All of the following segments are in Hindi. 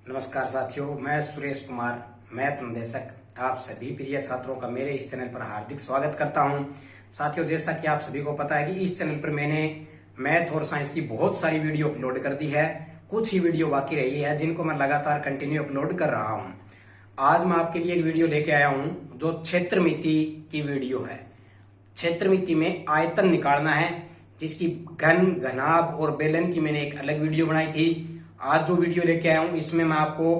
नमस्कार साथियों, मैं सुरेश कुमार, मैथ निर्देशक, आप सभी प्रिय छात्रों का मेरे इस चैनल पर हार्दिक स्वागत करता हूं। साथियों, जैसा कि आप सभी को पता है कि इस चैनल पर मैंने मैथ और साइंस की बहुत सारी वीडियो अपलोड कर दी है। कुछ ही वीडियो बाकी रही है जिनको मैं लगातार कंटिन्यू अपलोड कर रहा हूं। आज मैं आपके लिए एक वीडियो लेके आया हूं जो क्षेत्रमिति की वीडियो है। क्षेत्रमिति में आयतन निकालना है, जिसकी घन, घनाभ और बेलन की मैंने एक अलग वीडियो बनाई थी। आज जो वीडियो लेके आया हूं इसमें मैं आपको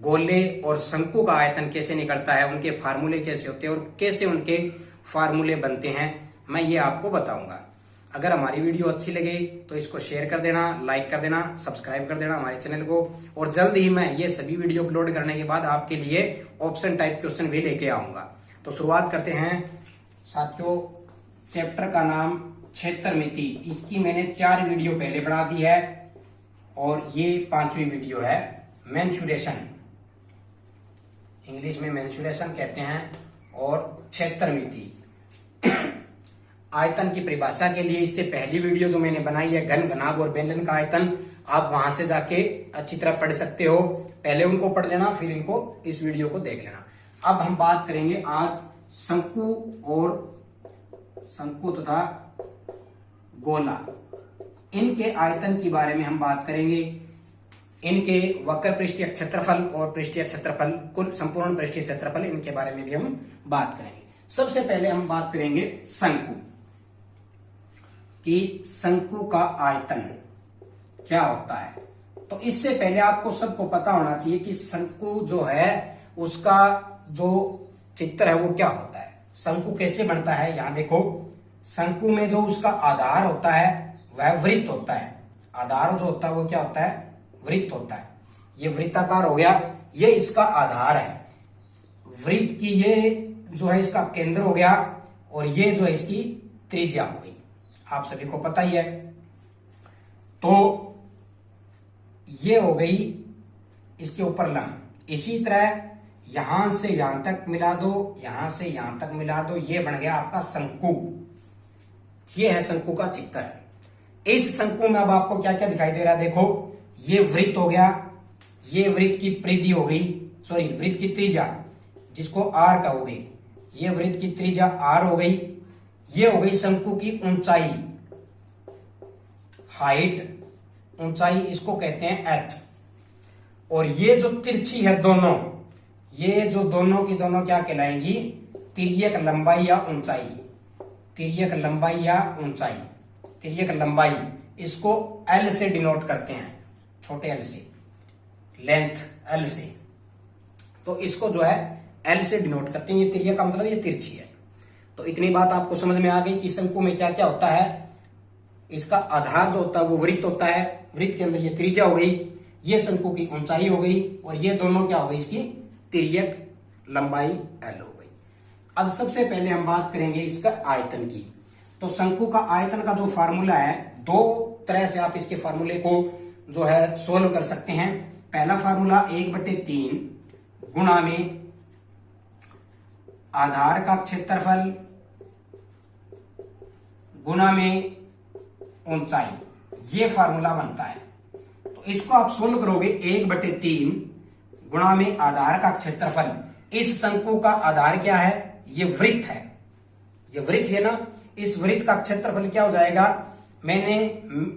गोले और शंकु का आयतन कैसे निकलता है, उनके फार्मूले कैसे होते हैं और कैसे उनके फार्मूले बनते हैं, मैं ये आपको बताऊंगा। अगर हमारी वीडियो अच्छी लगे तो इसको शेयर कर देना, लाइक कर देना, सब्सक्राइब कर देना हमारे चैनल को। और जल्द ही मैं ये सभी वीडियो अपलोड करने के बाद आपके लिए ऑप्शन टाइप क्वेश्चन भी लेके आऊंगा। तो शुरुआत करते हैं साथियों। चैप्टर का नाम क्षेत्रमिति। इसकी मैंने 4 वीडियो पहले बना दी है और ये 5वीं वीडियो है। मेंसुरेशन, इंग्लिश में मेंसुरेशन कहते हैं, और क्षेत्रमिति आयतन की परिभाषा के लिए इससे पहली वीडियो जो मैंने बनाई है घन, घनाभ और बेलन का आयतन, आप वहां से जाके अच्छी तरह पढ़ सकते हो। पहले उनको पढ़ लेना, फिर इनको इस वीडियो को देख लेना। अब हम बात करेंगे आज शंकु तथा गोला, इनके आयतन के बारे में हम बात करेंगे। इनके वक्र पृष्ठीय क्षेत्रफल और पृष्ठीय क्षेत्रफल, कुल संपूर्ण पृष्ठीय क्षेत्रफल, इनके बारे में भी हम बात करेंगे। सबसे पहले हम बात करेंगे शंकु कि शंकु का आयतन क्या होता है। तो इससे पहले आपको सबको पता होना चाहिए कि शंकु जो है उसका जो चित्र है वो क्या होता है। शंकु कैसे बनता है, यहां देखो। शंकु में जो उसका आधार होता है वह वृत्त होता है। आधार जो होता है वो क्या होता है, वृत्त होता है। ये वृत्ताकार हो गया, ये इसका आधार है। वृत्त की ये जो है इसका केंद्र हो गया, और ये जो है इसकी त्रिज्या हो गई। आप सभी को पता ही है। तो ये हो गई इसके ऊपर लंब। इसी तरह यहां से यहां तक मिला दो, यहां से यहां तक मिला दो, ये बन गया आपका शंकु। ये है शंकु का चित्र। इस शंकु में अब आपको क्या क्या दिखाई दे रहा है, देखो। ये वृत्त हो गया, ये वृत्त की परिधि हो गई, सॉरी वृत्त की त्रिज्या, जिसको आर का हो गई। ये वृत्त की त्रिज्या आर हो गई। ये हो गई शंकु की ऊंचाई, हाइट, ऊंचाई, इसको कहते हैं एच। और ये जो तिरछी है दोनों, ये जो दोनों की दोनों क्या कहलाएंगी, तिर्यक लंबाई या ऊंचाई। तिर्यक लंबाई या ऊंचाई, तिर्यक लंबाई, इसको एल से डिनोट करते हैं, छोटे एल से, लेंथ एल से। तो इसको जो है एल से डिनोट करते हैं। ये तिर्यक का मतलब ये तिरछी है। तो इतनी बात आपको समझ में आ गई कि शंकु में क्या क्या होता है। इसका आधार जो होता है वो वृत्त होता है, वृत्त के अंदर ये त्रिज्या हो गई, ये शंकु की ऊंचाई हो गई, और ये दोनों क्या हो गई, इसकी तिर्यक लंबाई एल हो गई। अब सबसे पहले हम बात करेंगे इसका आयतन की। तो शंकु का आयतन का जो फार्मूला है, 2 तरह से आप इसके फार्मूले को जो है सोल्व कर सकते हैं। पहला फार्मूला 1/3 गुणा में आधार का क्षेत्रफल गुणा में ऊंचाई, ये फार्मूला बनता है। तो इसको आप सोल्व करोगे, 1/3 गुणा में आधार का क्षेत्रफल। इस शंकु का आधार क्या है, ये वृत्त है। ये वृत्त है ना, इस वृत्त का क्षेत्रफल क्या हो जाएगा। मैंने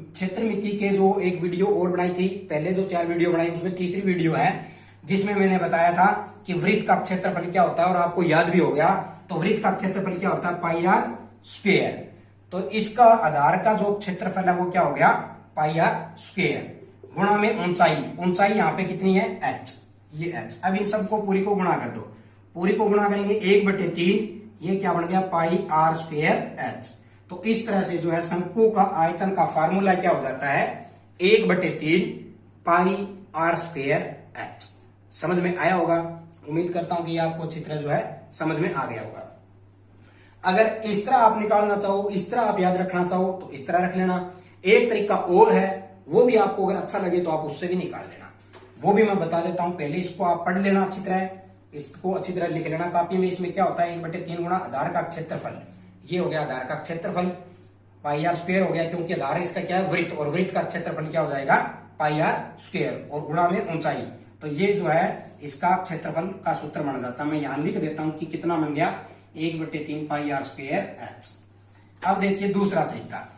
क्षेत्रमिति के जो एक वीडियो और बनाई थी, पहले जो 4 वीडियो बनाई उसमें तीसरी वीडियो है जिसमें मैंने बताया था कि वृत्त का क्षेत्रफल क्या होता है, और आपको याद भी हो गया। तो वृत्त का क्षेत्रफल क्या होता है, पाई आर स्क्वायर। तो इसका आधार का जो क्षेत्रफल है वो क्या हो गया, पाई आर स्क्वायर, गुणा में ऊंचाई। ऊंचाई यहाँ पे कितनी है, एच, ये एच। अब इन सबको पूरी को गुणा कर दो, पूरी को गुणा करेंगे 1/3, ये क्या बन गया, पाई आर स्क्वायर एच। तो इस तरह से जो है शंकु का आयतन का फार्मूला क्या हो जाता है, 1/3 पाई आर स्क्वायर एच। समझ में आया होगा। उम्मीद करता हूं कि आपको अच्छी तरह जो है समझ में आ गया होगा। अगर इस तरह आप निकालना चाहो, इस तरह आप याद रखना चाहो तो इस तरह रख लेना। एक तरीका और है, वो भी आपको अगर अच्छा लगे तो आप उससे भी निकाल लेना, वो भी मैं बता देता हूं। पहले इसको आप पढ़ लेना अच्छी तरह, इसको अच्छी तरह लिख लेना कॉपी में। इसमें क्या होता है, 1/3 गुणा आधार का क्षेत्रफल, ये हो गया आधार का क्षेत्रफल, पाई आर स्क्वायर हो गया, क्योंकि आधार इसका क्या है, वृत्त, और वृत्त का क्षेत्रफल क्या हो जाएगा, पाई आर स्क्वायर, और गुणा में ऊंचाई। तो ये जो है इसका क्षेत्रफल का सूत्र बन जाता है। मैं यहां लिख देता हूं कि कितना बन गया, 1/3 पाई आर स्क्वायर एच। अब देखिए दूसरा तरीका,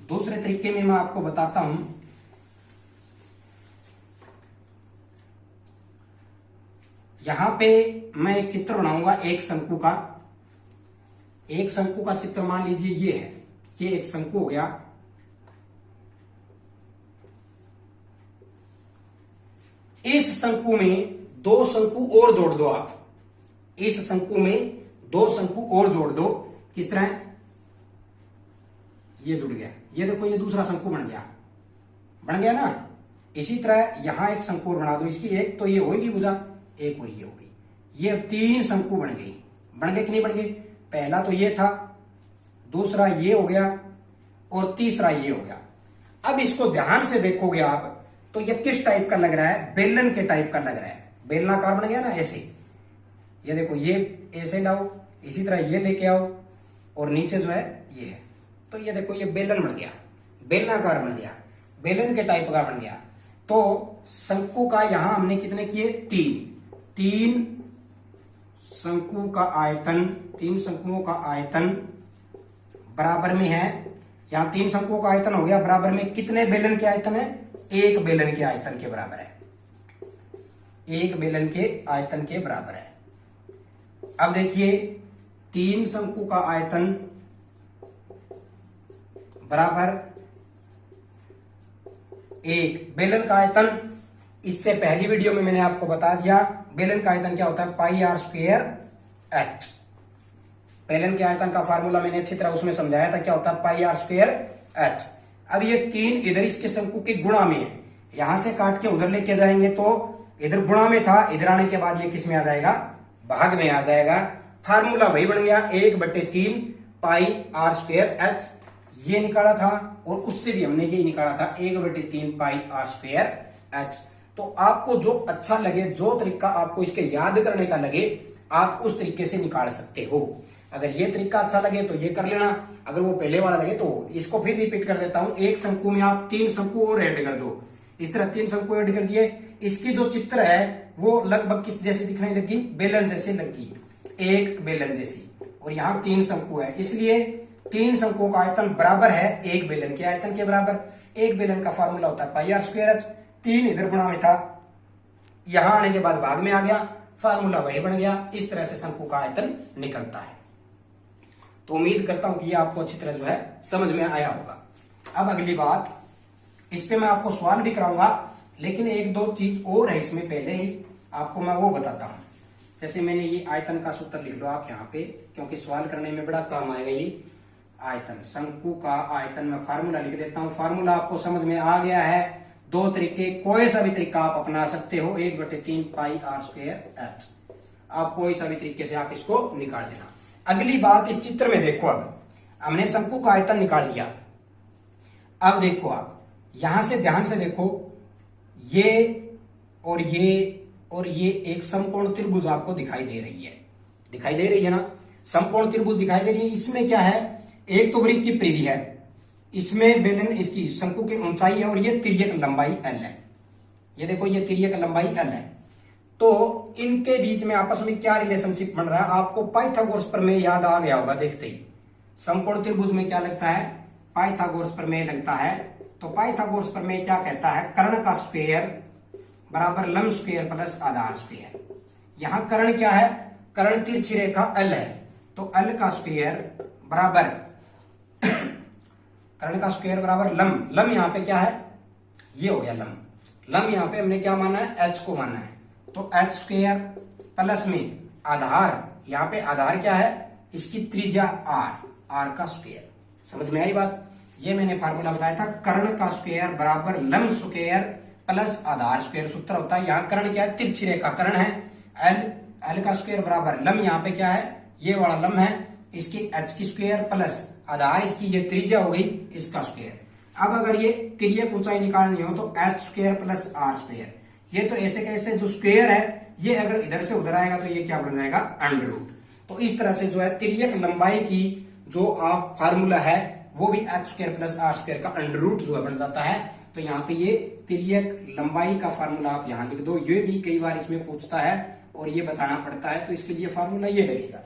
दूसरे तरीके में मैं आपको बताता हूं। यहां पे मैं एक चित्र बनाऊंगा एक शंकु का। एक शंकु का चित्र मान लीजिए ये है, ये एक शंकु हो गया। इस शंकु में दो शंकु और जोड़ दो आप, इस शंकु में दो शंकु और जोड़ दो। किस तरह, ये जुड़ गया, ये देखो ये दूसरा शंकु बन गया, बन गया ना। इसी तरह यहां एक शंकु और बना दो, इसकी एक तो ये होगी भुजा, एक और ये होगी, ये अब 3 शंकु बन गई। बन गए कि नहीं बन गए, पहला तो ये था, दूसरा ये हो गया और तीसरा ये हो गया। अब इसको ध्यान से देखोगे आप तो ये किस टाइप का लग रहा है, बेलन के टाइप का लग रहा है, बेलनाकार बन गया ना ऐसे। ये देखो ये ऐसे लाओ, इसी तरह ये लेके आओ और नीचे जो है ये है, तो ये देखो ये बेलन बन गया, बेलनाकार बन गया, बेलन के टाइप का बन गया। तो शंकु का यहां हमने कितने किए, 3 शंकु का आयतन, 3 शंकुओं का आयतन बराबर में है, यहां 3 शंकुओं का आयतन हो गया, बराबर में कितने बेलन के आयतन है, 1 बेलन के आयतन के बराबर है, 1 बेलन के आयतन के बराबर है। अब देखिए 3 शंकु का आयतन बराबर 1 बेलन का आयतन। इससे पहली वीडियो में मैंने आपको बता दिया बेलन का आयतन क्या होता है, पाई आर स्क्वायर एच। बेलन के आयतन का फार्मूला मैंने अच्छी तरह उसमें समझाया था, क्या होता है पाई आर स्क्वायर एच। अब ये 3 इधर इसके शंकु के गुणा में है, यहां से काट के उधर लेके जाएंगे तो इधर गुणा में था, इधर आने के बाद ये किस में आ जाएगा, भाग में आ जाएगा। फार्मूला वही बन गया, 1/3 पाई आर स्क्वायर एच ये निकाला था, और उससे भी हमने ये निकाला था 1/3 पाई आर स्क्वायर एच। तो आपको जो अच्छा लगे, जो तरीका आपको इसके याद करने का लगे, आप उस तरीके से निकाल सकते हो। अगर ये तरीका अच्छा लगे तो ये कर लेना, अगर वो पहले वाला लगे तो इसको फिर रिपीट कर देता हूं। एक शंकु में आप 3 शंकु और ऐड कर दो, इस तरह 3 शंकु ऐड कर दिए। इसकी जो चित्र है वो लगभग किस जैसी दिखने लगी, बेलन जैसे लगी, एक बेलन जैसी, और यहाँ 3 शंकु है, इसलिए 3 शंकुओं का आयतन बराबर है 1 बेलन के आयतन के बराबर। 1 बेलन का फार्मूला होता है पाई आर स्क्वायर एच। 3 इधर गुणा में था, यहां आने के बाद भाग में आ गया, फार्मूला वही बन गया। इस तरह से शंकु का आयतन निकलता है। तो उम्मीद करता हूं कि ये आपको अच्छी तरह जो है समझ में आया होगा। अब अगली बात, इस पे मैं आपको सवाल भी कराऊंगा, लेकिन 1-2 चीज और है इसमें, पहले ही आपको मैं वो बताता हूं। जैसे मैंने ये आयतन का सूत्र लिख लो आप यहाँ पे, क्योंकि सवाल करने में बड़ा काम आएगा ये आयतन। शंकु का आयतन में फार्मूला लिख देता हूं। फार्मूला आपको समझ में आ गया है। 2 तरीके, कोई सा भी तरीका आप अपना सकते हो, 1/3 पाई आर स्क्वायर एच। आप कोई सा भी तरीके से आप इसको निकाल देना। अगली बात, इस चित्र में देखो, अब हमने शंकु का आयतन निकाल लिया। अब देखो आप यहां से ध्यान से देखो, ये और ये और ये एक समकोण त्रिभुज आपको दिखाई दे रही है, दिखाई दे रही है ना, समकोण त्रिभुज दिखाई दे रही है। इसमें क्या है, एक तो वृत्त की परिधि है, इसमें बेलन इसकी शंकु की ऊंचाई है, और ये तिर्यक लंबाई एल है। ये देखो ये तिर्यक लंबाई एल है। तो इनके बीच में आपस में क्या रिलेशनशिप बन रहा है, आपको पाइथागोरस प्रमेय याद आ गया होगा देखते ही। समकोण त्रिभुज में क्या लगता है, पाइथागोरस प्रमेय लगता है। तो पाइथागोरस प्रमेय क्या कहता है, कर्ण का स्क्वायर बराबर लंब स्क्वायर प्लस आधार स्क्वायर। यहां कर्ण क्या है, कर्ण तिरछी रेखा एल है, तो एल का स्क्वायर बराबर कर्ण का स्क्वायर बराबर लंब, लंब यहां पे क्या है, ये हो गया लंब। लंब यहां पे हमने क्या माना है, एच को माना है, तो एच स्क्वायर प्लस में आधार, यहां पे आधार क्या है, इसकी त्रिज्या आर, आर का स्क्वायर। समझ में आई बात। ये मैंने फार्मूला बताया था, कर्ण का स्क्वायर बराबर लंब स्क्वायर प्लस आधार स्क्वायर सूत्र होता है। यहाँ कर्ण क्या है, तिरछी रेखा कर्ण है, एल, एल का स्क्वायर बराबर लंब, यहाँ पे क्या है, ये वाला लंब है, इसकी एच की स्क्वायर प्लस आधार इसकी ये त्रिज्या हो गई, इसका स्क्वायर। अब अगर ये तिर्यक ऊंचाई निकालनी हो तो H square plus R square. ये तो ऐसे कैसे, जो स्क्वायर है ये अगर इधर से उधर आएगा तो ये क्या बन जाएगा, अंडर रूट। तो इस तरह से जो है तिर्यक लंबाई की जो आप फार्मूला है वो भी H square plus R square का अंडर रूट जो है बन जाता है। तो यहाँ पे ये तिर्यक लंबाई का फार्मूला आप यहाँ लिख दो। ये भी कई बार इसमें पूछता है और ये बताना पड़ता है, तो इसके लिए फार्मूला ये लगेगा।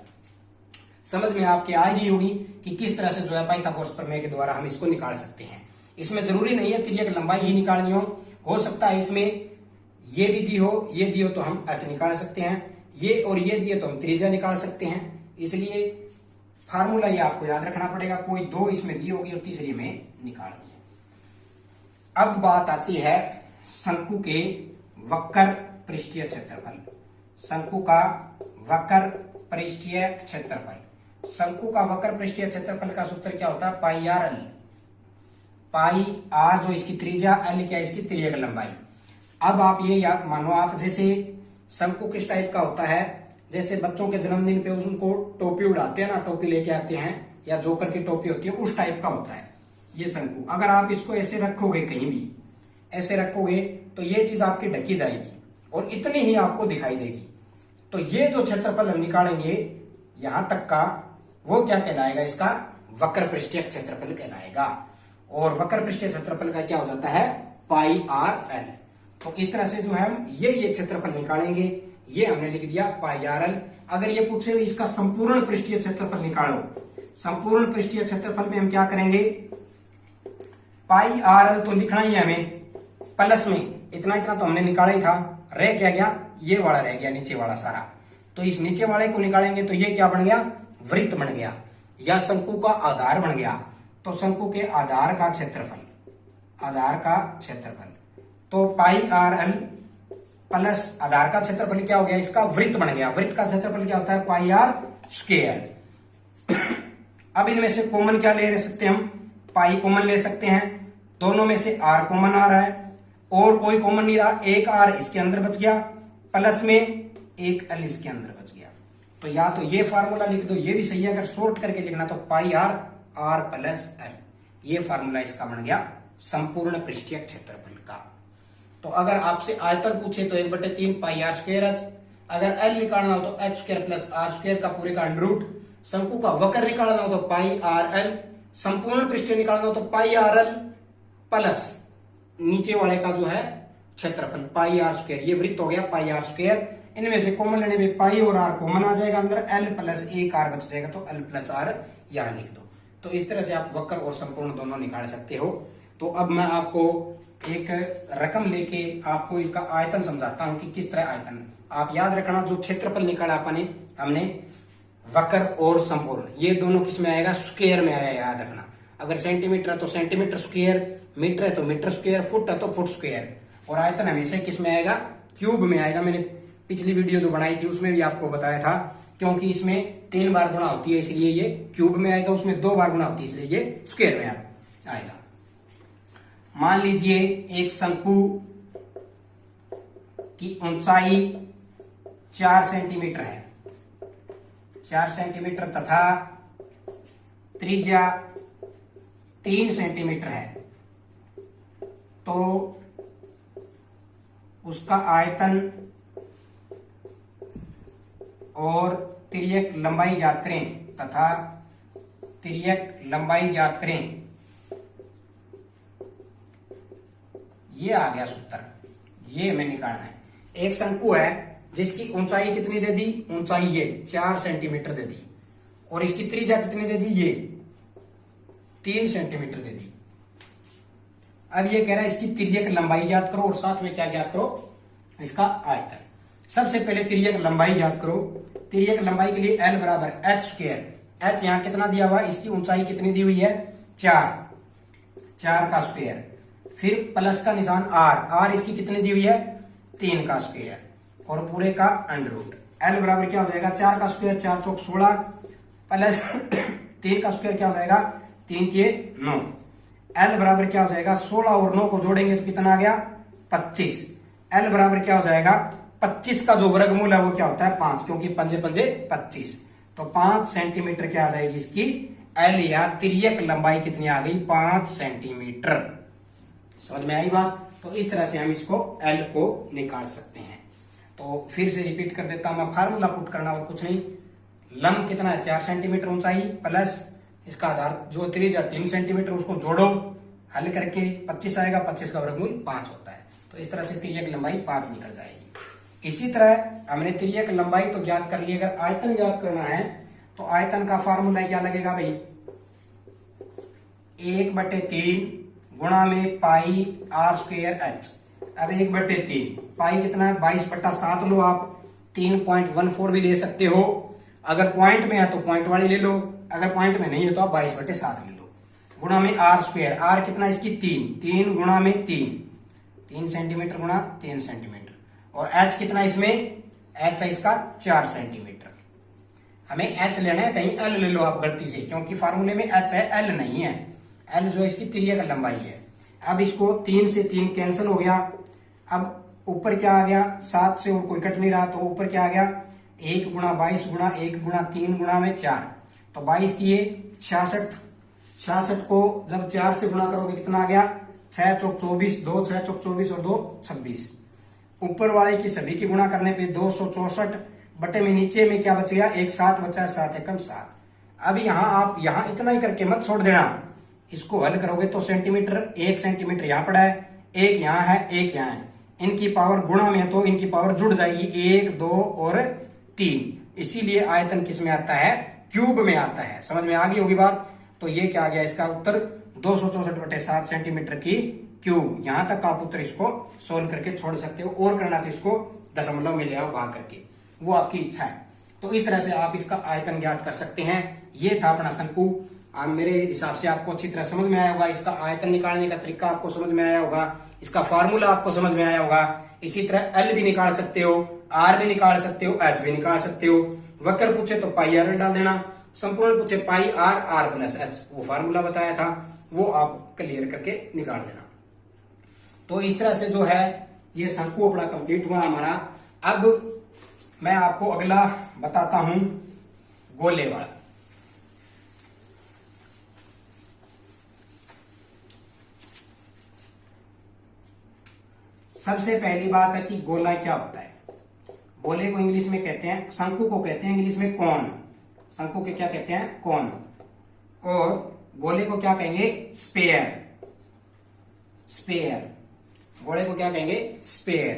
समझ में आपके आ गई होगी कि किस तरह से जो है पाइथागोरस प्रमेय के द्वारा हम इसको निकाल सकते हैं। इसमें जरूरी नहीं है तिर्यक लंबाई ही निकालनी हो सकता है इसमें ये भी दी हो, ये दी हो तो हम h निकाल सकते हैं, ये और ये दिए तो हम त्रिज्या निकाल सकते हैं। इसलिए फार्मूला ये आपको याद रखना पड़ेगा, कोई दो इसमें दी होगी और तीसरी में निकालनी है। अब बात आती है शंकु के वक्र पृष्ठीय क्षेत्रफल। शंकु का वक्र पृष्ठीय क्षेत्रफल। शंकु का वक्र पृष्ठीय क्षेत्रफल का सूत्र क्या होता है? पाई आर एल। पाई आर जो इसकी त्रिज्या, एल क्या इसकी तिर्यक लंबाई। अब आप ये याद मानो, आप जैसे शंकु किस टाइप का होता है, जैसे बच्चों के जन्मदिन पे उनको टोपी उड़ाते हैं ना, टोपी लेके आते हैं, या जोकर की टोपी होती है, उस टाइप का होता है ये शंकु। अगर आप इसको ऐसे रखोगे, कहीं भी ऐसे रखोगे तो ये चीज आपकी ढकी जाएगी और इतनी ही आपको दिखाई देगी। तो ये जो क्षेत्रफल हम निकालेंगे यहां तक का, वो क्या कहलाएगा? इसका वक्र पृष्ठीय क्षेत्रफल कहलाएगा। और वक्र पृष्ठीय क्षेत्रफल का क्या हो जाता है? पाई आर एल। तो इस तरह से जो है हम ये क्षेत्रफल निकालेंगे। ये हमने लिख दिया पाई आर एल। अगर ये पूछे इसका संपूर्ण पृष्ठीय क्षेत्रफल निकालो, संपूर्ण पृष्ठीय क्षेत्रफल में हम क्या करेंगे? पाई आर एल तो लिखना ही है हमें, प्लस में इतना इतना तो हमने निकाला ही था, रह क्या गया? ये वाला रह गया, नीचे वाला सारा। तो इस नीचे वाले को निकालेंगे तो ये क्या बन गया? वृत्त बन गया, या शंकु का आधार बन गया। तो शंकु के आधार का क्षेत्रफल, आधार का क्षेत्रफल, तो पाई आर एल प्लस आधार का क्षेत्रफल क्या हो गया? इसका वृत्त बन गया। वृत्त का क्षेत्रफल क्या होता है? पाई आर स्क्वायर। अब इनमें से कॉमन क्या ले सकते हैं हम? पाई कॉमन ले सकते हैं, दोनों में से आर कॉमन आ रहा है और कोई कॉमन नहीं रहा, एक आर इसके अंदर बच गया, प्लस में एक एल इसके अंदर बच गया। तो या तो ये फार्मूला लिख दो, ये भी सही है। अगर शॉर्ट करके लिखना तो पाई आर आर प्लस एल, ये फार्मूला इसका बन गया संपूर्ण पृष्ठीय क्षेत्रफल का। तो अगर आपसे आयतन पूछे तो 1/3 पाई आर स्क्वायर एच। अगर एल निकालना हो तो H square plus R square का पूरे का अंडर रूट। शंकु का वक्र निकालना हो तो पाई आर एल। संपूर्ण पृष्ठीय निकालना हो तो पाई आर एल प्लस नीचे वाले का जो है क्षेत्रफल पाई आर स्क्वायर। ये वृत्त हो गया पाई आर स्क्वायर। इनमें से कॉमन लेने में पाई और आर कॉमन आ जाएगा अंदर, एल प्लस एक आर बच जाएगा, तो एल प्लस आर यहां लिख दो। तो इस तरह से आप वक्र और संपूर्ण दोनों निकाल सकते हो। तो अब मैं आपको एक रकम लेके आपको इसका आयतन समझाता हूं कि किस तरह आयतन। आप याद रखना, जो क्षेत्रफल निकाला अपने हमने वक्र और संपूर्ण, ये दोनों किस में आएगा? स्क्वायर में आया, याद रखना। अगर सेंटीमीटर है तो सेंटीमीटर स्क्वायर, मीटर है तो मीटर स्क्वायर, फुट है तो फुट स्क्वायर। और आयतन हमेशा किस में आएगा? क्यूब में आएगा। मैंने पिछली वीडियो जो बनाई थी उसमें भी आपको बताया था, क्योंकि इसमें 3 बार गुणा होती है इसलिए ये क्यूब में आएगा, उसमें 2 बार गुणा होती है इसलिए ये स्क्वायर में आएगा। मान लीजिए एक शंकु की ऊंचाई 4 सेंटीमीटर है, 4 सेंटीमीटर तथा त्रिज्या 3 सेंटीमीटर है, तो उसका आयतन और तिर्यक लंबाई ज्ञात करें तथा तिर्यक लंबाई ज्ञात करें। ये आ गया सूत्र, ये हमें निकालना है। एक शंकु है जिसकी ऊंचाई कितनी दे दी? ऊंचाई ये 4 सेंटीमीटर दे दी, और इसकी त्रिज्या कितनी दे दी? ये 3 सेंटीमीटर दे दी। अब ये कह रहा है इसकी तिर्यक लंबाई ज्ञात करो और साथ में क्या ज्ञात करो? इसका आयतन। सबसे पहले तिर्यक लंबाई ज्ञात करो। तिर्यक लंबाई के लिए एल बराबर एच स्क्वायर। एच यहां कितना दिया हुआ? इसकी ऊंचाई कितनी दी हुई है? 4 का स्क्वायर, फिर प्लस का निशान आर, आर इसकी कितनी दी हुई है? 3 का स्क्वायर, और पूरे का अंडर रूट। एल बराबर क्या हो जाएगा? 4 का स्क्वायर, 4 चौक 16, प्लस 3 का स्क्वायर क्या हो जाएगा? 3 के 9। एल बराबर क्या हो जाएगा? 16 और 9 को जोड़ेंगे तो कितना आ गया? 25। एल बराबर क्या हो जाएगा? 25 का जो वर्गमूल है वो क्या होता है? 5, क्योंकि पंजे पंजे 25। तो 5 सेंटीमीटर क्या आ जाएगी इसकी? एल या तिर्यक लंबाई कितनी आ गई? 5 सेंटीमीटर। समझ में आई बात? तो इस तरह से हम इसको एल को निकाल सकते हैं। तो फिर से रिपीट कर देता हूं मैं, फार्मूला पुट करना और कुछ नहीं। लंब कितना है? 4 सेंटीमीटर ऊंचाई, प्लस इसका आधार जो त्रिज्या 3 सेंटीमीटर, उसको जोड़ो, हल करके 25 आएगा, 25 का वर्गमूल 5 होता है। तो इस तरह से त्रिज्या की लंबाई 5 निकल जाएगी। इसी तरह हमने त्रिज्या की लंबाई तो ज्ञात कर ली, अगर आयतन ज्ञात करना है तो आयतन का फार्मूला क्या लगेगा भाई, 1/3 गुणा में पाई आर स्क्वायर एच। अब 1/3 पाई कितना है, 22/7 लो आप, 3.14 भी ले सकते हो। अगर पॉइंट में है तो पॉइंट वाली ले लो, अगर पॉइंट में नहीं है तो आप 22/7 ले लो। गुणा में आर स्क्वायर, आर कितना इसकी 3 गुणा में 3 सेंटीमीटर गुणा 3 सेंटीमीटर, और एच कितना इसमें, एच है इसका 4 सेंटीमीटर। हमें एच लेना है, कहीं एल ले लो आप गलती से, क्योंकि फार्मूले में एच है, एल नहीं है। एल जो इसकी त्रिज्या का लंबाई है। अब इसको 3 से 3 कैंसिल हो गया। अब ऊपर क्या आ गया, 7 से और कोई कट नहीं रहा, तो ऊपर क्या आ गया, 1 गुणा 22 गुणा 1 गुणा 3 गुणा में 4, तो 22 दिए 66। 66 को जब 4 से गुणा करोगे कितना आ गया, 6 चौक 24, 2 6 चौक 24 और 2 26। ऊपर वाले की सभी की गुणा करने पे 264 बटे में नीचे में क्या बच गया, एक 7 बचा, 7 एकम 7। अब यहाँ आप यहाँ इतना ही करके मत छोड़ देना, इसको हल करोगे तो सेंटीमीटर, 1 सेंटीमीटर यहाँ पड़ा है, एक यहाँ है, एक यहाँ है, इनकी पावर गुणा में है तो इनकी पावर जुड़ जाएगी, 1 2 और 3। इसीलिए आयतन किस में आता है, क्यूब में आता है। समझ में आ गई होगी बात। तो ये क्या आ गया, इसका उत्तर 264/7 सेंटीमीटर की क्यूब। यहां तक आप उत्तर इसको सोल्व करके छोड़ सकते हो, और करना तो इसको दशमलव में ले आओ भाग करके, वो आपकी इच्छा है। तो इस तरह से आप इसका आयतन ज्ञात कर सकते हैं। ये था अपना शंकु। मेरे हिसाब से आपको अच्छी तरह समझ में आया होगा, इसका आयतन निकालने का तरीका आपको समझ में आया होगा, इसका फार्मूला आपको समझ में आया होगा। इसी तरह एल भी निकाल सकते हो, आर भी निकाल सकते हो, एच भी निकाल सकते हो। वक्र पूछे तो पाई आर डाल देना, संपूर्ण पूछे पाई आर, आर प्लस एच, वो फार्मूला बताया था वो आप क्लियर करके निकाल देना। तो इस तरह से जो है ये शंकु अपना कंप्लीट हुआ हमारा। अब मैं आपको अगला बताता हूं गोले वाला। सबसे पहली बात है कि गोला क्या होता है। गोले को इंग्लिश में कहते हैं, शंकु को कहते हैं इंग्लिश में कॉन। शंकु के क्या कहते हैं, कॉन। और गोले को क्या कहेंगे, स्पेयर। स्पेयर, गोले को क्या कहेंगे, स्पेयर।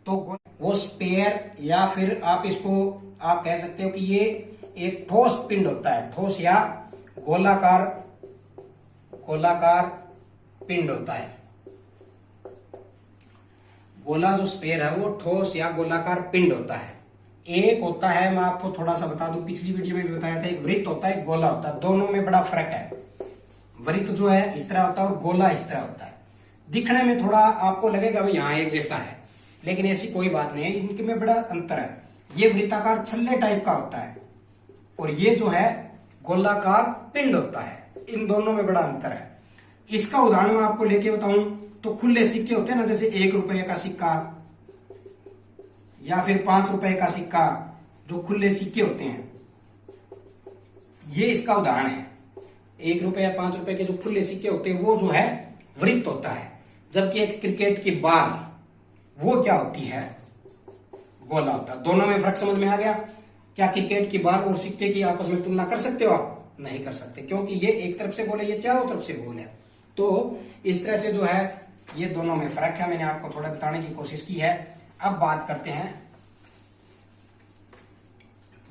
तो वो स्पेयर, या फिर आप इसको आप कह सकते हो कि ये एक ठोस पिंड होता है, ठोस या गोलाकार, गोलाकार पिंड होता है। गोला जो स्पेयर है वो ठोस या गोलाकार पिंड होता है। एक होता है, मैं आपको थोड़ा सा बता दूं, पिछली वीडियो में भी बताया था, एक वृत्त होता है, एक गोला होता है, दोनों में बड़ा फर्क है। वृत्त जो है इस तरह होता है और गोला इस तरह होता है। दिखने में थोड़ा आपको लगेगा भाई यहाँ एक जैसा है, लेकिन ऐसी कोई बात नहीं है, इनके में बड़ा अंतर है। ये वृत्ताकार छल्ले टाइप का होता है और ये जो है गोलाकार पिंड होता है, इन दोनों में बड़ा अंतर है। इसका उदाहरण मैं आपको लेके बताऊं तो खुले सिक्के होते हैं ना, जैसे 1 रुपए का सिक्का या फिर 5 रुपए का सिक्का, जो खुले सिक्के होते हैं, ये इसका उदाहरण है। 1 रुपए या 5 रुपए के जो खुले सिक्के होते हैं वो जो है वृत्त होता है, जबकि एक क्रिकेट की बॉल वो क्या होती है, गोला होता है। दोनों में फर्क समझ में आ गया। क्या क्रिकेट की बॉल और सिक्के की आपस में तुलना कर सकते हो आप, नहीं कर सकते, क्योंकि ये एक तरफ से गोल है, ये चारों तरफ से गोल है। तो इस तरह से जो है ये दोनों में फर्क है, मैंने आपको थोड़ा बताने की कोशिश की है। अब बात करते हैं,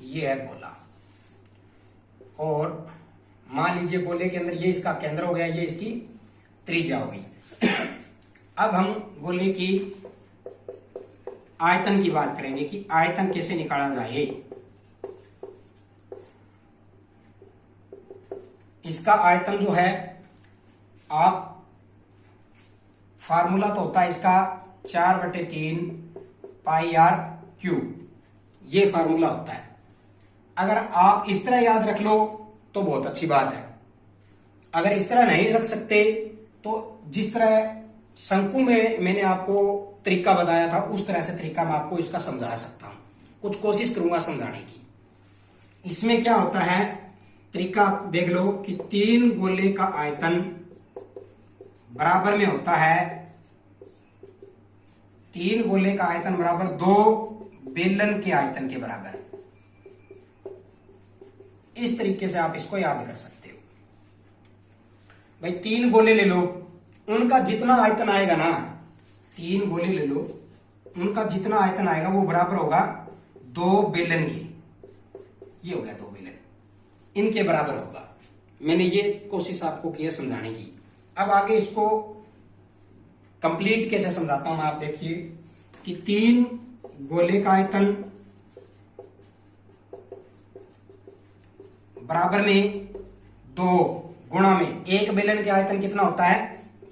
ये है गोला, और मान लीजिए गोले के अंदर ये इसका केंद्र हो गया, ये इसकी त्रिज्या हो गई। अब हम गोले की आयतन की बात करेंगे कि आयतन कैसे निकाला जाए। इसका आयतन जो है, आप फार्मूला तो होता है इसका 4/3 पाई आर क्यूब, ये फार्मूला होता है। अगर आप इस तरह याद रख लो तो बहुत अच्छी बात है। अगर इस तरह नहीं रख सकते तो जिस तरह शंकु में मैंने आपको तरीका बताया था उस तरह से तरीका मैं आपको इसका समझा सकता हूं, कुछ कोशिश करूंगा समझाने की। इसमें क्या होता है, तरीका आप देख लो कि 3 गोले का आयतन बराबर में होता है, 3 गोले का आयतन बराबर 2 बेलन के आयतन के बराबर है। इस तरीके से आप इसको याद कर सकते हो। भाई 3 गोले ले लो, उनका जितना आयतन आएगा ना, 3 गोले ले लो, उनका जितना आयतन आएगा वो बराबर होगा 2 बेलन के। ये हो गया 2 बेलन, इनके बराबर होगा। मैंने ये कोशिश आपको की है समझाने की। अब आगे इसको कंप्लीट कैसे समझाता हूं मैं, आप देखिए कि 3 गोले का आयतन बराबर में 2 गुणा में 1 बेलन के आयतन कितना होता है,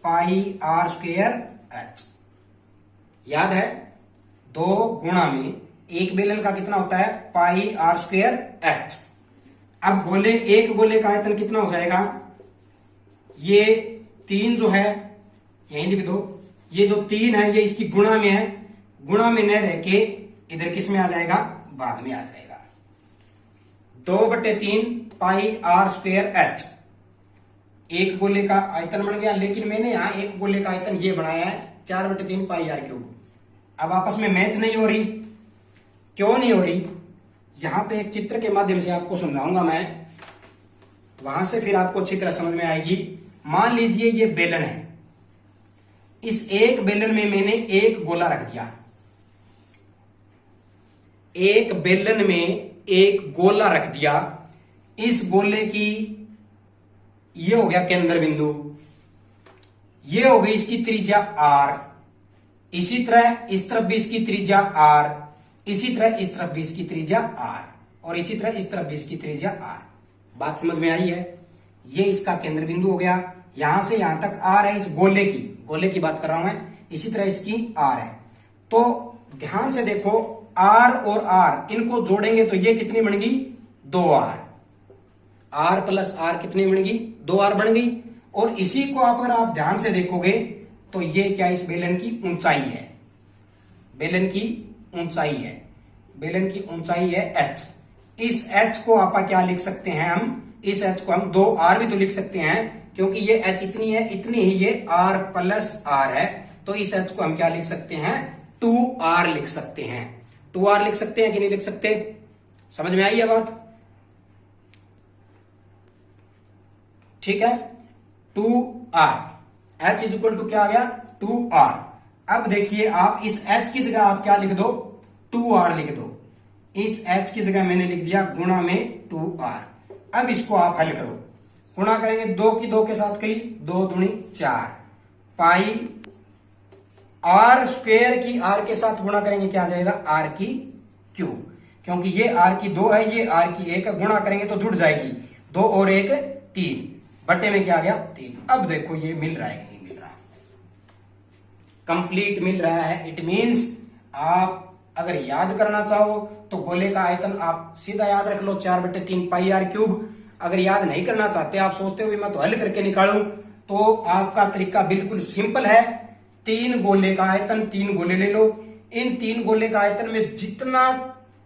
पाई आर स्क्वायर एच। याद है, 2 गुणा में 1 बेलन का कितना होता है, पाई आर स्क्वायर एच। अब एक गोले का आयतन कितना हो जाएगा, ये 3 जो है यहीं लिख दो, ये जो 3 है ये इसकी गुणा में है, गुणा में न रह के इधर किस में आ जाएगा, भाग में आ जाएगा। 2/3 पाई आर स्क्वायर एच एक गोले का आयतन बन गया। लेकिन मैंने यहां एक गोले का आयतन ये बनाया है 4/3 पाई आर क्यूब। अब आपस में मैच नहीं हो रही, क्यों नहीं हो रही, यहां पे एक चित्र के माध्यम से आपको समझाऊंगा मैं, वहां से फिर आपको अच्छी तरह समझ में आएगी। मान लीजिए ये बेलन है, इस एक बेलन में मैंने एक गोला रख दिया, एक बेलन में एक गोला रख दिया। इस गोले की ये हो गया केंद्र बिंदु, ये हो गई इसकी त्रिज्या आर, इसी तरह इस तरफ भी इसकी त्रिज्या आर, इसी तरह इस तरफ भी इसकी त्रिज्या आर, और इसी तरह इस तरफ भी इसकी त्रिज्या आर। बात समझ में आई है, ये इसका केंद्र बिंदु हो गया, यहां से यहां तक आर है इस गोले की बात कर रहा हूं मैं, इसी तरह इसकी आर है। तो ध्यान से देखो, आर और आर इनको जोड़ेंगे तो ये कितनी बन गई, 2r, आर प्लस आर कितनी बन गई, 2r बन गई। और इसी को अगर आप ध्यान से देखोगे तो ये क्या, इस बेलन की ऊंचाई है, बेलन की ऊंचाई है, बेलन की ऊंचाई है h। इस h को आप क्या लिख सकते हैं, हम इस h को हम 2r भी तो लिख सकते हैं, क्योंकि ये h इतनी है, इतनी ही ये r प्लस r है, तो इस h को हम क्या लिख सकते हैं, 2r लिख सकते हैं। 2r लिख सकते हैं कि नहीं लिख सकते, समझ में आई है बात, ठीक है। 2r, h is equal to क्या आ गया, 2r। अब देखिए आप इस h की जगह आप क्या लिख दो, 2r लिख दो। इस h की जगह मैंने लिख दिया गुणा में 2r। अब इसको आप हल करो, गुणा करेंगे 2 की 2 के साथ करी, 2 दूनी 4, पाई आर स्क्वायर की r के साथ गुणा करेंगे क्या आ जाएगा, r की क्यूब, क्योंकि ये r की 2 है, ये r की 1 है, गुणा करेंगे तो जुड़ जाएगी, 2 और 1 3, बटे में क्या आ गया 3। अब देखो ये मिल रहा है कि नहीं मिल रहा, कंप्लीट मिल रहा है। इट मींस आप अगर याद करना चाहो तो गोले का आयतन आप सीधा याद रख लो, 4/3 पाई आर क्यूब। अगर याद नहीं करना चाहते, आप सोचते हो मैं तो हल करके निकालूं, तो आपका तरीका बिल्कुल सिंपल है। 3 गोले का आयतन, 3 गोले ले लो, इन 3 गोले का आयतन में जितना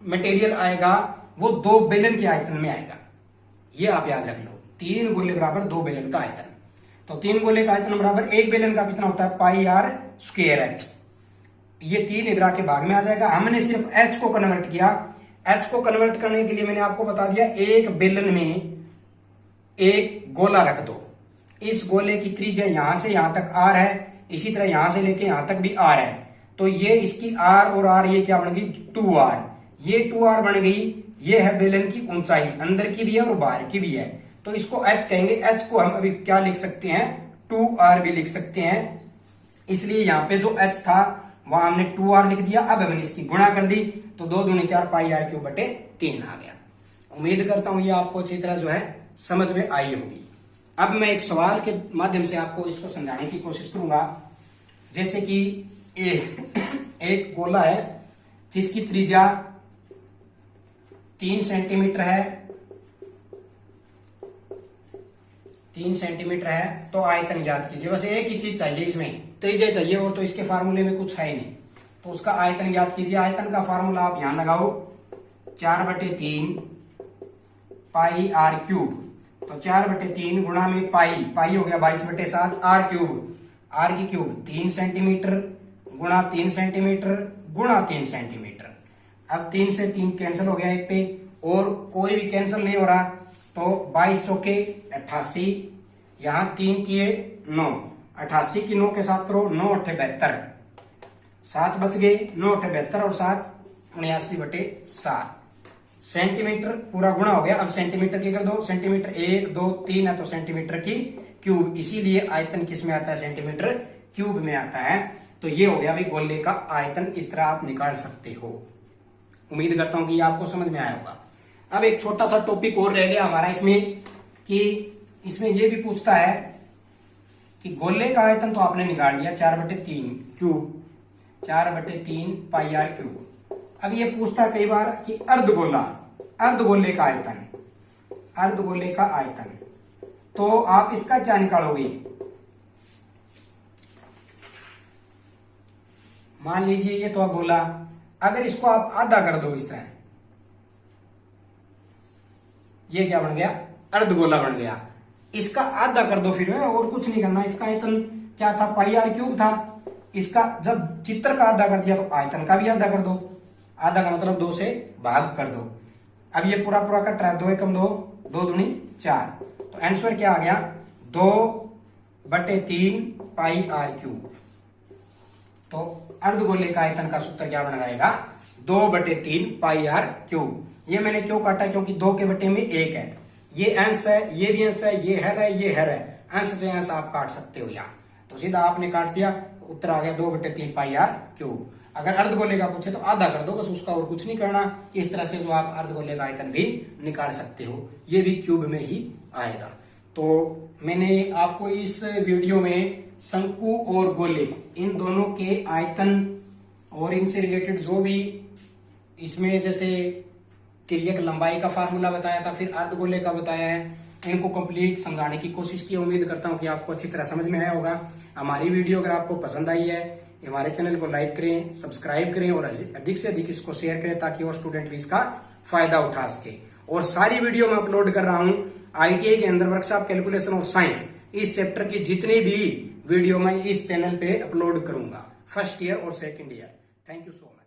मटेरियल आएगा वो 2 बेलन के आयतन में आएगा, ये आप याद रख लो। 3 गोले बराबर 2 बेलन का आयतन, तो 3 गोले का आयतन बराबर 1 बेलन का कितना होता है, पाई आर स्क्वायर एच। ये 3 इधर आके भाग में आ जाएगा। हमने सिर्फ h को कन्वर्ट किया, h को कन्वर्ट करने के लिए मैंने आपको बता दिया, एक बेलन में एक गोला रख दो, इस गोले की त्रिज्या यहां से यहां तक r है, इसी तरह यहां से लेके यहां तक भी r है, तो ये इसकी r और r ये क्या बन गई, 2r। ये 2r बन गई, ये है बेलन की ऊंचाई, अंदर की भी है और बाहर की भी है, तो इसको h कहेंगे। h को हम अभी क्या लिख सकते हैं, 2r भी लिख सकते हैं, इसलिए यहां पे जो h था वहां हमने 2r लिख दिया। अब हमने इसकी गुणा कर दी, तो 2 दूनी 4 पाई आर क्यूब बटे 3 आ गया। उम्मीद करता हूं ये आपको अच्छी तरह जो है समझ में आई होगी। अब मैं एक सवाल के माध्यम से आपको इसको समझाने की कोशिश करूंगा। जैसे कि एक गोला है जिसकी त्रिज्या 3 सेंटीमीटर है, 3 सेंटीमीटर है, तो आयतन ज्ञात कीजिए। बस एक ही चीज चाहिए, इसमें त्रिज्या चाहिए, और तो इसके फार्मूले में कुछ है ही नहीं, तो उसका आयतन ज्ञात कीजिए। आयतन का फार्मूला आप यहां लगाओ, 4/3 पाई आर क्यूब, तो 4/3 गुणा में पाई, पाई हो गया 22/7, आर क्यूब, आर की क्यूब 3 सेंटीमीटर गुणा 3 सेंटीमीटर गुणा 3 सेंटीमीटर। अब 3 से 3 कैंसिल हो गया एक पे, और कोई भी कैंसिल नहीं हो रहा, तो 22 चौके 88, यहां 3 किए 9, 88 की 9 के साथ करो, 9 8 72, 7 बच गए, 9 8 72 और 7 79/7 सेंटीमीटर पूरा गुणा हो गया। अब सेंटीमीटर की कर दो, सेंटीमीटर 1 2 3 है तो सेंटीमीटर की क्यूब, इसीलिए आयतन किस में आता है, सेंटीमीटर क्यूब में आता है। तो ये हो गया भाई गोले का आयतन, इस तरह आप निकाल सकते हो। उम्मीद करता हूं कि ये आपको समझ में आया होगा। अब एक छोटा सा टॉपिक और रह गया हमारा इसमें, कि इसमें ये भी पूछता है कि गोले का आयतन तो आपने निकाल लिया 4/3 क्यूब, 4/3 पाई आर क्यूब। अब ये पूछता है कई बार कि अर्धगोला, अर्धगोले का आयतन, अर्धगोले का आयतन, तो आप इसका क्या निकालोगे। मान लीजिए ये तो गोला, अगर इसको आप आधा कर दो इस तरह, ये क्या बन गया, अर्धगोला बन गया। इसका आधा कर दो, फिर और कुछ नहीं करना। इसका आयतन क्या था, पाई आर क्यूब था। इसका जब चित्र का आधा कर दिया तो आयतन का भी आधा कर दो, आधा का मतलब 2 से भाग कर दो। अब ये पूरा पूरा कट रहा है, 2 एकम 2, 2 दूनी 4, तो आंसर क्या आ गया, 2/3 पाई आर क्यूब। तो अर्धगोले का आयतन का सूत्र क्या बन जाएगा, 2/3 पाई आर क्यूब। ये मैंने क्यों काटा, क्योंकि 2 के बटे में 1 है, ये अंश है, ये भी अंश है, ये हर है, ये हर है, अंश से अंश आप काट सकते हो यहाँ। तो सीधा आपने काट दिया, उत्तर आ गया 2/3 पाई आर क्यूब। अगर अर्धगोले का पूछे तो आधा कर दो बस, उसका और कुछ नहीं करना। इस तरह से जो आप अर्धगोले का आयतन भी निकाल सकते हो, ये भी क्यूब में ही आएगा। तो मैंने आपको इस वीडियो में शंकु और गोले इन दोनों के आयतन और इनसे रिलेटेड जो भी इसमें जैसे तिर्यक लंबाई का फार्मूला बताया था, फिर अर्धगोले का बताया है, इनको कंप्लीट समझाने की कोशिश की। उम्मीद करता हूं कि आपको अच्छी तरह समझ में आया होगा। हमारी वीडियो अगर आपको पसंद आई है, हमारे चैनल को लाइक करें, सब्सक्राइब करें और अधिक से अधिक इसको शेयर करें, ताकि और स्टूडेंट भी इसका फायदा उठा सके। और सारी वीडियो मैं अपलोड कर रहा हूं ITI के अंदर वर्कशॉप कैलकुलेशन ऑफ साइंस, इस चैप्टर की जितनी भी वीडियो मैं इस चैनल पे अपलोड करूंगा, फर्स्ट ईयर और second year. Thank you so much.